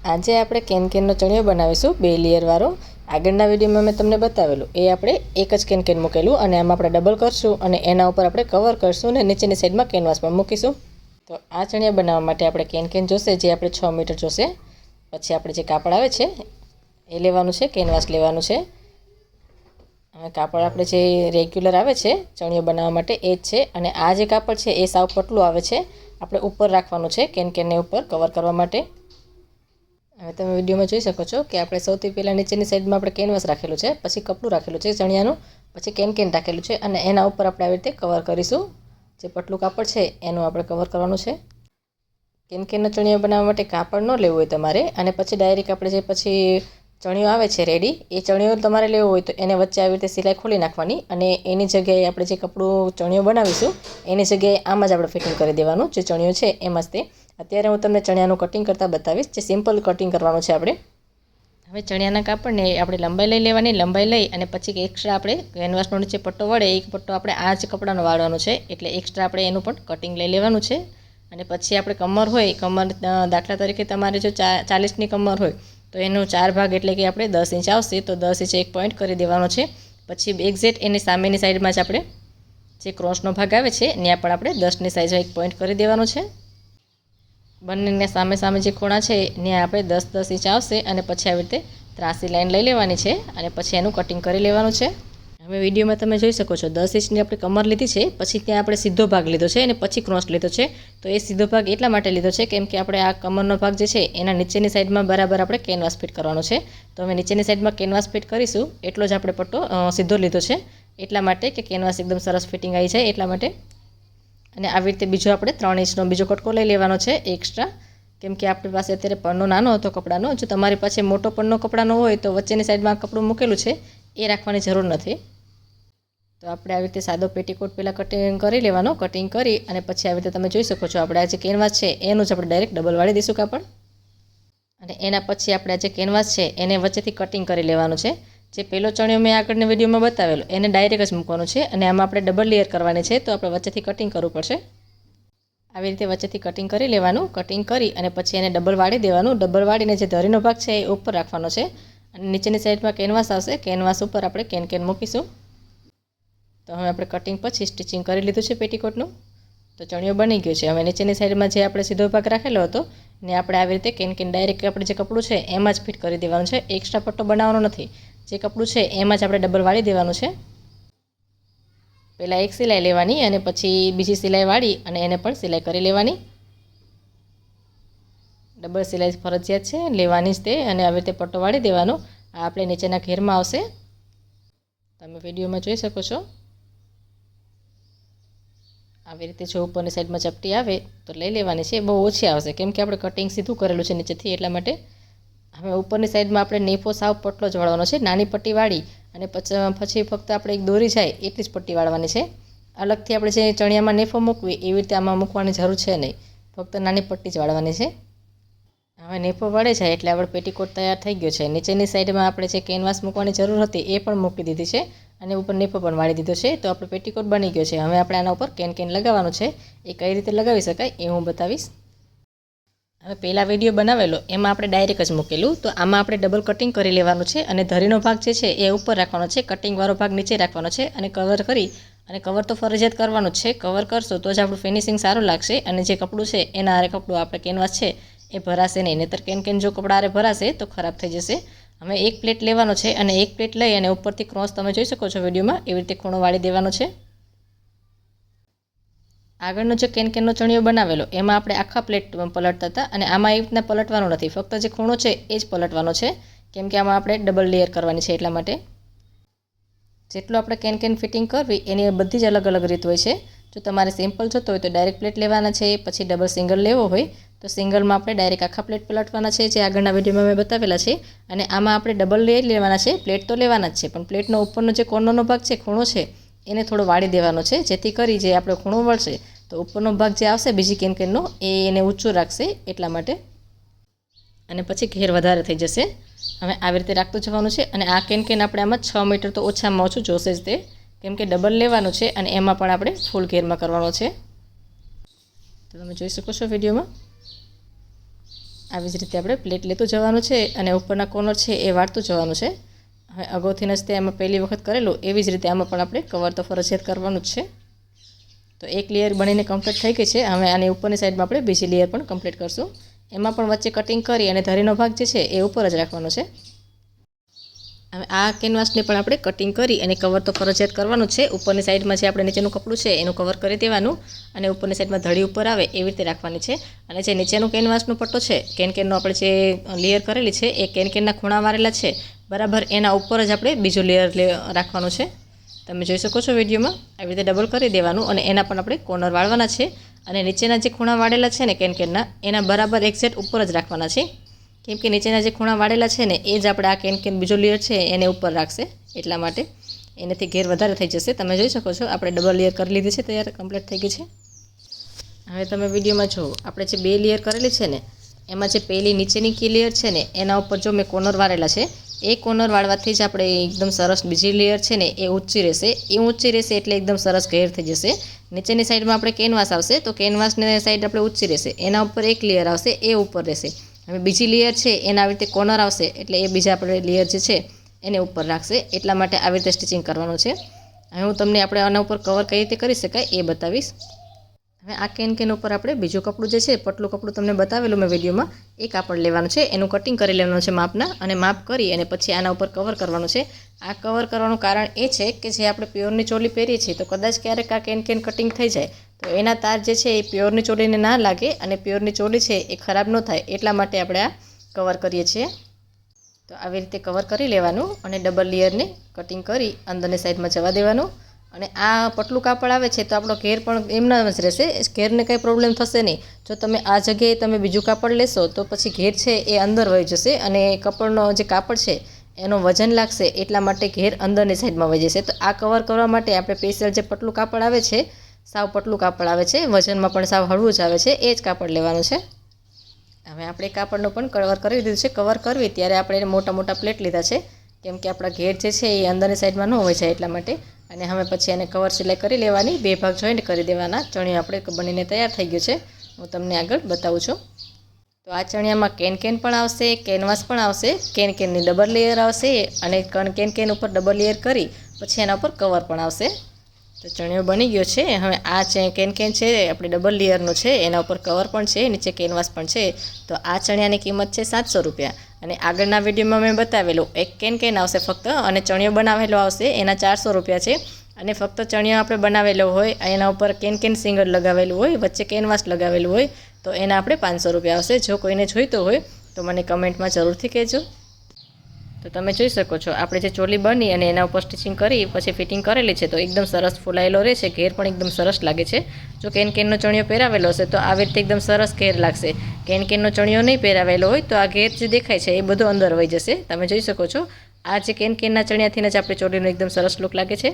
આજે આપણે કેનકેનનો ચણિયો બનાવીશું 2 લેયરવાળો। આગળના વિડીયોમાં મેં તમને બતાવેલું એ આપણે એક જ કેનકેન મૂકેલું અને આમાં આપણે ડબલ કરશું અને એના ઉપર આપણે કવર કરશું અને નીચેની સાઈડમાં કેનવાસ પણ મૂકીશું। તો આ ચણિયા બનાવવા માટે આપણે કેનકેન જોશે, જે આપણે 6 મીટર જોશે। પછી આપણે જે કાપડ આવે છે એ લેવાનું છે, કેનવાસ લેવાનું છે। હવે કાપડ આપણે જે રેગ્યુલર આવે છે ચણિયો બનાવવા માટે એ જ છે અને આ જે કાપડ છે એ સાવ પતલું આવે છે, આપણે ઉપર રાખવાનું છે કેનકેનને ઉપર કવર કરવા માટે। હવે તમે વિડીયોમાં જોઈ શકો છો કે આપણે સૌથી પહેલાં નીચેની સાઈડમાં આપણે કેનવાસ રાખેલું છે, પછી કપડું રાખેલું છે ચણિયાનું, પછી કેનકેન રાખેલું છે અને એના ઉપર આપણે આવી રીતે કવર કરીશું। જે પતલું કાપડ છે એનું આપણે કવર કરવાનું છે। કેનકેનનો ચણિયો બનાવવા માટે કાપડ ન લેવું હોય તમારે, અને પછી ડાયરેક્ટ આપણે જે પછી ચણિયો આવે છે રેડી, એ ચણિયો તમારે લેવો હોય તો એને વચ્ચે આવી રીતે સિલાઈ ખોલી નાખવાની અને એની જગ્યાએ આપણે જે કપડું ચણિયો બનાવીશું એની જગ્યાએ આમ જ આપણે ફિટિંગ કરી દેવાનું, જે ચણિયો છે એમાં જ તે। અત્યારે હું તમને ચણિયાનું કટિંગ કરતાં બતાવીશ, જે સિમ્પલ કટિંગ કરવાનું છે આપણે। હવે ચણિયાના કાપડને આપણે લંબાઈ લઈ લેવાની, લંબાઈ લઈ અને પછી એક્સ્ટ્રા આપણે કેનવાસનો નીચે પટ્ટો વળે એક પટ્ટો આપણે આ જ કપડાનો વાળવાનો છે, એટલે એક્સ્ટ્રા આપણે એનું પણ કટિંગ લઈ લેવાનું છે। અને પછી આપણે કમર હોય, કમર દાખલા તરીકે તમારે જો 40ની કમર હોય તો એનો 4 ભાગ એટલે કે આપણે 10 ઇંચ આવશે, તો 10 ઇંચ એક પોઈન્ટ કરી દેવાનો છે। પછી એક્ઝેક્ટ એની સામેની સાઈડમાં જ આપણે જે ક્રોસનો ભાગ આવે છે ત્યાં પણ આપણે 10ની સાઈઝમાં એક પોઈન્ટ કરી દેવાનો છે। બંનેને સામે સામે જે ખૂણા છે ત્યાં આપણે 10-10 ઇંચ આવશે અને પછી આવી રીતે ત્રાસી લાઈન લઈ લેવાની છે અને પછી એનું કટિંગ કરી લેવાનું છે। હવે વિડીયોમાં તમે જોઈ શકો છો 10 ઇંચની આપણે કમર લીધી છે, પછી ત્યાં આપણે સીધો ભાગ લીધો છે અને પછી ક્રોસ લીધો છે। તો એ સીધો ભાગ એટલા માટે લીધો છે કેમ કે આપણે આ કમરનો ભાગ જે છે એના નીચેની સાઈડમાં બરાબર આપણે કેનવાસ ફિટ કરવાનો છે। તો હવે નીચેની સાઈડમાં કેનવાસ ફિટ કરીશું એટલો જ આપણે પટ્ટો સીધો લીધો છે, એટલા માટે કે કેનવાસ એકદમ સરસ ફિટિંગ આવી જાય એટલા માટે। અને આવી રીતે બીજો આપણે 3 ઇંચનો બીજો કટકો લઈ લેવાનો છે એક્સ્ટ્રા, કેમ કે આપણી પાસે અત્યારે પન્નો નાનો હતો કપડાનો। જો તમારી પાસે મોટો પન્નો કપડાનો હોય તો વચ્ચેની સાઈડમાં કપડું મૂકેલું છે એ રાખવાની જરૂર નથી। તો આપણે આવી રીતે સાદો પેટીકોટ પહેલાં કટિંગ કરી લેવાનો, કટિંગ કરી અને પછી આવી રીતે તમે જોઈ શકો છો આપણે આ જે કેનવાસ છે એનું જ આપણે ડાયરેક્ટ ડબલ વાળી દઈશું કાપડ, અને એના પછી આપણે આ જે કેનવાસ છે એને વચ્ચેથી કટિંગ કરી લેવાનું છે। જે પહેલો ચણિયો મેં આગળના વિડીયોમાં બતાવેલો એને ડાયરેક્ટ જ મૂકવાનો છે અને આમાં આપણે ડબલ લેયર કરવાની છે, તો આપણે વચ્ચેથી કટિંગ કરવું પડશે। આવી રીતે વચ્ચેથી કટિંગ કરી લેવાનું, કટિંગ કરી અને પછી એને ડબલ વાળી દેવાનું। ડબલ વાળીને જે ધરીનો ભાગ છે એ ઉપર રાખવાનો છે અને નીચેની સાઈડમાં કેનવાસ આવશે, કેનવાસ ઉપર આપણે કેન મૂકીશું। તો હવે આપણે કટિંગ પછી સ્ટિચિંગ કરી લીધું છે પેટીકોટનું, તો ચણિયો બની ગયો છે। હવે નીચેની સાઈડમાં જે આપણે સીધો ભાગ રાખેલો હતો ને આપણે આવી રીતે કેન ડાયરેક્ટ આપણે જે કપડું છે એમાં જ ફિટ કરી દેવાનું છે, એક્સ્ટ્રા પટ્ટો બનાવવાનો નથી। જે કપડું છે એમાં જ આપણે ડબલ વાળી દેવાનું છે। પહેલાં એક સિલાઈ લેવાની અને પછી બીજી સિલાઈ વાળી અને એને પણ સિલાઈ કરી લેવાની। ડબલ સિલાઈ ફરજિયાત છે લેવાની જ તે, અને આવી રીતે પટ્ટો વાળી દેવાનો। આ આપણે નીચેના ઘેરમાં આવશે, તમે વિડીયોમાં જોઈ શકો છો। આવી રીતે જો ઉપરની સાઈડમાં ચપટી આવે તો લઈ લેવાની છે, બહુ ઓછી આવશે કેમ કે આપણે કટિંગ સીધું કરેલું છે નીચેથી એટલા માટે। હવે ઉપરની સાઈડમાં આપણે નેફો સાવ પટલો જ વાળવાનો છે, નાની પટ્ટી વાળી અને પછી ફક્ત આપણે એક દોરી જાય એટલી જ પટ્ટી વાળવાની છે। અલગથી આપણે જે ચણિયામાં નેફો મૂકવી એવી રીતે આમાં મૂકવાની જરૂર છે નહીં, ફક્ત નાની પટ્ટી જ વાળવાની છે। હવે નેફો વળે જાય એટલે આપણે પેટીકોટ તૈયાર થઈ ગયો છે। નીચેની સાઈડમાં આપણે જે કેનવાસ મૂકવાની જરૂર હતી એ પણ મૂકી દીધી છે અને ઉપર નેફો પણ વાળી દીધો છે, તો આપણો પેટીકોટ બની ગયો છે। હવે આપણે આના ઉપર કેન લગાવવાનું છે, એ કઈ રીતે લગાવી શકાય એ હું બતાવીશ। હવે પહેલાં વિડીયો બનાવેલો એમાં આપણે ડાયરેક્ટ જ મૂકેલું, તો આમાં આપણે ડબલ કટિંગ કરી લેવાનું છે અને ધરીનો ભાગ જે છે એ ઉપર રાખવાનો છે, કટિંગવાળો ભાગ નીચે રાખવાનો છે અને કવર કરી, અને કવર તો ફરજિયાત કરવાનું જ છે, કવર કરશો તો જ આપણું ફિનિશિંગ સારું લાગશે અને જે કપડું છે એના આરે કપડું આપણે કેનવાસ છે એ ભરાશે નહીં, નહીંતર કેન જો કપડા આરે ભરાશે તો ખરાબ થઈ જશે। હવે એક પ્લેટ લેવાનો છે અને એક પ્લેટ લઈ અને ઉપરથી ક્રોસ તમે જોઈ શકો છો વિડીયોમાં એવી રીતે ખૂણો વાળી દેવાનો છે। આગળનો જે કેનનો ચણિયો બનાવેલો એમાં આપણે આખા પ્લેટ પલટતા હતા અને આમાં એવી રીતના પલટવાનું નથી, ફક્ત જે ખૂણો છે એ જ પલટવાનો છે કેમ કે આમાં આપણે ડબલ લેયર કરવાની છે એટલા માટે। જેટલું આપણે કેન ફિટિંગ કરવી એની બધી જ અલગ અલગ રીત હોય છે। જો તમારે સિમ્પલ જોતો હોય તો ડાયરેક્ટ પ્લેટ લેવાના છે, પછી ડબલ સિંગલ લેવો હોય તો સિંગલમાં આપણે ડાયરેક્ટ આખા પ્લેટ પલટવાના છે, જે આગળના વિડીયોમાં મેં બતાવેલા છે। અને આમાં આપણે ડબલ લેયર લેવાના છે, પ્લેટ તો લેવાના જ છે પણ પ્લેટનો ઉપરનો જે કોર્નરનો ભાગ છે ખૂણો છે એને થોડો વાળી દેવાનો છે, જેથી કરી જે આપણો ખૂણો વળશે તો ઉપરનો ભાગ જે આવશે બીજી કેનનો એને ઊંચું રાખશે એટલા માટે, અને પછી ઘેર વધારે થઈ જશે। હવે આવી રીતે રાખતું જવાનું છે અને આ કેન આપણે આમાં 6 મીટર તો ઓછામાં ઓછું જોશે જ તે, કેમ કે ડબલ લેવાનું છે અને એમાં પણ આપણે ફૂલ ઘેરમાં કરવાનો છે। તો તમે જોઈ શકો છો વિડીયોમાં। આવી જ રીતે આપણે પ્લેટ લેતું જવાનું છે અને ઉપરના કોર્નર છે એ વાળતું જવાનું છે. હવે અગાઉથી જ તે આમાં પહેલી વખત કરેલું એવી જ રીતે આમાં પણ આપણે કવર તો ફરજિયાત કરવાનું જ છે. તો એક લેયર બનીને કમ્પ્લીટ થઈ ગઈ છે. હવે આની ઉપરની સાઈડમાં આપણે બીજી લેયર પણ કમ્પ્લીટ કરશું. એમાં પણ વચ્ચે કટિંગ કરી અને ધરીનો ભાગ જે છે એ ઉપર જ રાખવાનો છે. હવે આ કેનવાસને પણ આપણે કટિંગ કરી અને કવર તો ફરજિયાત કરવાનું છે. ઉપરની સાઈડમાં જે આપણે નીચેનું કપડું છે એનું કવર કરી દેવાનું અને ઉપરની સાઈડમાં ધડી ઉપર આવે એવી રીતે રાખવાની છે. અને જે નીચેનું કેનવાસનો પટ્ટો છે કેનકેનનો આપણે જે લેયર કરેલી છે એ કેનકેનના ખૂણા વારેલા છે બરાબર એના ઉપર જ આપણે બીજું લેયર રાખવાનું છે. તમે જોઈ શકો છો વિડીયોમાં આવી રીતે ડબલ કરી દેવાનું અને એના પણ આપણે કોર્નર વાળવાના છે. અને નીચેના જે ખૂણા વાળેલા છે ને કેનકેનના એના બરાબર એક્ઝેક્ટ ઉપર જ રાખવાના છે. કેમ કે નીચેના જે ખૂણા વાળેલા છે ને એ જ આપણે આ કેનકેન બીજો લેયર છે એને ઉપર રાખશે એટલા માટે એનાથી ઘેર વધારે થઈ જશે. તમે જોઈ શકો છો આપણે ડબલ લેયર કરી લીધી છે તૈયાર કમ્પ્લીટ થઈ ગઈ છે. હવે તમે વિડીયોમાં જુઓ આપણે જે 2 લેયર કરેલી છે ને એમાં જે પહેલી નીચેની કી લેયર છે ને એના ઉપર જો મેં કોર્નર વાળેલા છે એ કોર્નર વાળવાથી જ આપણે એકદમ સરસ બીજી લેયર છે ને એ ઊંચી રહેશે. એ ઊંચી રહેશે એટલે એકદમ સરસ ઘેર થઈ જશે. નીચેની સાઈડમાં આપણે કેનવાસ આવશે તો કેનવાસની સાઈડ આપણે ઊંચી રહેશે. એના ઉપર એક લેયર આવશે એ ઉપર રહેશે. હવે બીજી લેયર છે એના આવી રીતે કોર્નર આવશે એટલે એ બીજા આપણે લેયર જે છે એને ઉપર રાખશે. એટલા માટે આવી રીતે સ્ટિચિંગ કરવાનું છે. હવે હું તમને આપણે આના ઉપર કવર કઈ રીતે કરી શકાય એ બતાવીશ. હવે આ કેન ઉપર આપણે બીજું કપડું જે છે પટલું કપડું તમને બતાવેલું મેં વિડીયોમાં એ કાપડ લેવાનું છે. એનું કટિંગ કરી લેવાનું છે માપના અને માપ કરી અને પછી આના ઉપર કવર કરવાનું છે. આ કવર કરવાનું કારણ એ છે કે જે આપણે પ્યોરની ચોલી પહેરીએ છીએ તો કદાચ ક્યારેક આ કેન કટિંગ થઈ જાય તો એના તાર જે છે એ પ્યોરની ચોલીને ના લાગે અને પ્યોરની ચોલી છે એ ખરાબ ન થાય એટલા માટે આપણે આ કવર કરીએ છીએ. તો આવી રીતે કવર કરી લેવાનું અને ડબલ લેયરને કટિંગ કરી અંદરની સાઈડમાં જવા દેવાનું. અને આ પટલું કાપડ આવે છે તો આપણો ઘેર પણ એમના જ રહેશે. ઘેરને કંઈ પ્રોબ્લેમ થશે નહીં. જો તમે આ જગ્યાએ તમે બીજું કાપડ લેશો તો પછી ઘેર છે એ અંદર વહી જશે અને કપડનો જે કાપડ છે એનો વજન લાગશે એટલા માટે ઘેર અંદરની સાઈડમાં વહી જશે. તો આ કવર કરવા માટે આપણે સ્પેશિયલ જે પટલું કાપડ આવે છે સાવ પટલું કાપડ આવે છે વજનમાં પણ સાવ હળવું જ આવે છે એ જ કાપડ લેવાનું છે. હવે આપણે કાપડનું પણ કવર કરી દીધું છે. કવર કરવી ત્યારે આપણે મોટા મોટા પ્લેટ લીધા છે કેમ કે આપણા ઘેર જે છે એ અંદરની સાઈડમાં ન હોય જાય એટલા માટે. અને હવે પછી એને કવર સિલાઈ કરી લેવાની. 2 ભાગ જોઈન્ટ કરી દેવાના. ચણિયો આપણે બનીને તૈયાર થઈ ગયો છે. હું તમને આગળ બતાવું છું. તો આ ચણિયામાં કેન પણ આવશે કેનવાસ પણ આવશે. કેનની ડબલ લેયર આવશે અને કેન ઉપર ડબલ લેયર કરી પછી એના ઉપર કવર પણ આવશે. તો ચણિયો બની ગયો છે. હવે આ કેન છે આપણે ડબલ લેયરનો છે એના ઉપર કવર પણ છે નીચે કેનવાસ પણ છે. તો આ ચણિયાની કિંમત છે 700 રૂપિયા. અને આગળના વિડીયોમાં મેં બતાવેલું એક કેન આવશે ફક્ત અને ચણિયો બનાવેલો આવશે એના 400 રૂપિયા છે. અને ફક્ત ચણિયો આપણે બનાવેલો હોય એના ઉપર કેન સિંગલ લગાવેલું હોય વચ્ચે કેનવાસ લગાવેલું હોય તો એના આપણે 500 રૂપિયા આવશે. જો કોઈને જોઈતો હોય તો મને કમેન્ટમાં જરૂરથી કહેજો. તો તમે જોઈ શકો છો આપણે જે ચોલી બની અને એના ઉપર સ્ટિચિંગ કરી પછી ફિટિંગ કરેલી છે તો એકદમ સરસ ફૂલાયેલો રહે છે. ઘેર પણ એકદમ સરસ લાગે છે. જો કેનનો ચણિયો પહેરાવેલો હશે તો આવી રીતે એકદમ સરસ ઘેર લાગશે. કેનનો ચણિયો નહીં પહેરાવેલો હોય તો આ ઘેર જે દેખાય છે એ બધું અંદર વહી જશે. તમે જોઈ શકો છો આ જે કેનના ચણિયાથી જ આપણી ચોલીનો એકદમ સરસ લુક લાગે છે.